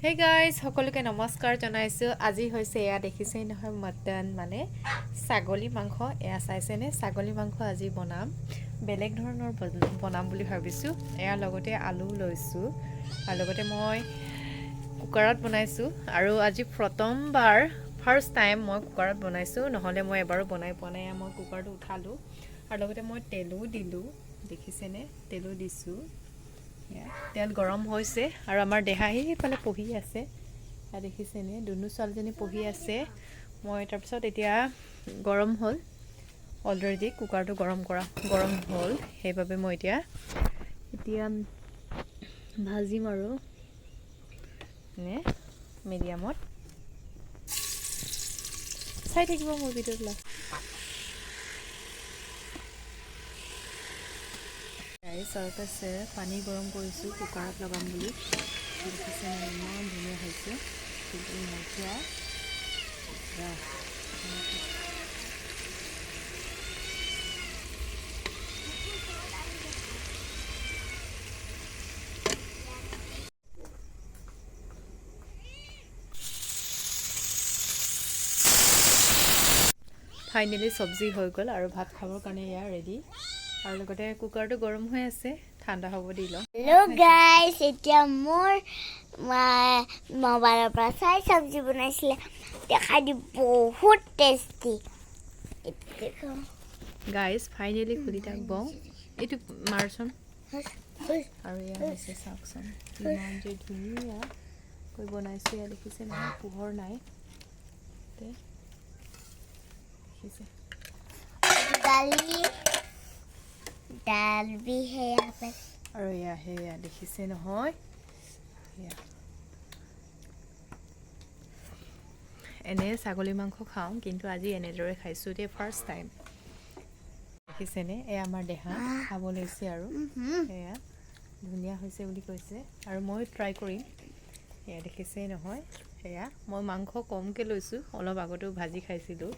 Hey guys, সকলোকে নমস্কাৰ জনাইছো। আজি হৈছে এয়া দেখিছেই নহয় মটন মানে ছাগলী মাংস। এয়া চাইছেনে ছাগলী মাংস আজি বনাম। বেলেগ ধৰণৰ বনাম বুলি ভাবিছো। এয়া লগতে আলু লৈছো আৰু লগতে মই কুকাৰত বনাইছো আৰু আজি প্ৰথমবাৰ ফাৰ্ষ্ট টাইম মই কুকাৰত বনাইছো। নহলে মই এবাৰো বনাই পোৱা নাই। মই কুকাৰটো উঠালো আৰু লগতে মই তেলো দিলো। দেখিছেনে তেলো দিছো। তেল গৰম হৈছে আৰু আমাৰ দেহা সেইফালে পঢ়ি আছে। দেখিছেনে দুনু ছোৱালীজনী পঢ়ি আছে। মই তাৰপিছত এতিয়া গৰম হ'ল অলৰেডি কুকাৰটো গৰম হ'ল। সেইবাবে মই এতিয়া ভাজিম আৰু মিডিয়ামত চাই থাকিব মোৰ ভিডিঅ'বিলাক। চাউত আছে পানী গৰম কৰিছোঁ কুকাৰত লগাম বুলি। দেখিছে ইমান ধুনীয়া হৈছে মজা। ফাইনেলি চব্জি হৈ গ'ল আৰু ভাত খাবৰ কাৰণে এয়া ৰেডি। আৰু লগতে কুকাৰটো গৰম হৈ আছে, ঠাণ্ডা হ'ব দি লওঁ। হেল্ল' গাইছ, এতিয়া মোৰ মোবাইলৰ পৰা চাই চব্জি বনাইছিলে, দেখাই দি বহুত টেষ্টি। গাইছ ফাইনেলি খুলি তাক বওঁ এইটো মাৰচোন। আৰু এয়া হৈছে চাওকচোন ইমান যে ধুনীয়াকৈ বনাইছে। এয়া দেখিছে নহয় পোহৰ নাই দেখিছে। दाल भी है यहाँ पर। আৰু এয়া দেখিছে নহয় এনে ছাগলী মাংস খাওঁ কিন্তু আজি এনেদৰে খাইছোঁ দে ফাৰ্ষ্ট টাইম। দেখিছেনে এয়া আমাৰ দেহা খাব লৈছে আৰু এয়া ধুনীয়া হৈছে বুলি কৈছে আৰু মই ট্ৰাই কৰিম। এয়া দেখিছেই নহয় এয়া মই মাংস কমকৈ লৈছোঁ, অলপ আগতেও ভাজি খাইছিলোঁ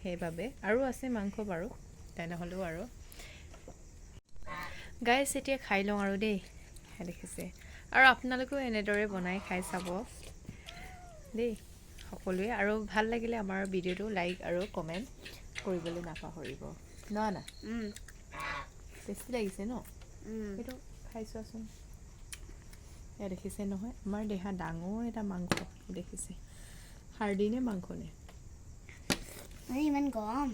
সেইবাবে। আৰু আছে মাংস বাৰু তেনেহ'লেও আৰু গাইছ এতিয়া খাই লওঁ আৰু দেই। দেখিছে আৰু আপোনালোকেও এনেদৰে বনাই খাই চাব দেই সকলোৱে। আৰু ভাল লাগিলে আমাৰ ভিডিঅ'টো লাইক আৰু কমেণ্ট কৰিবলৈ নাপাহৰিব। না টেষ্টি লাগিছে ন? সেইটো খাই চোৱাচোন। এয়া দেখিছে নহয় আমাৰ দেহা ডাঙৰ এটা মাংস দেখিছে। হাৰ্ডি নে মাংস নে ইমান গৰম।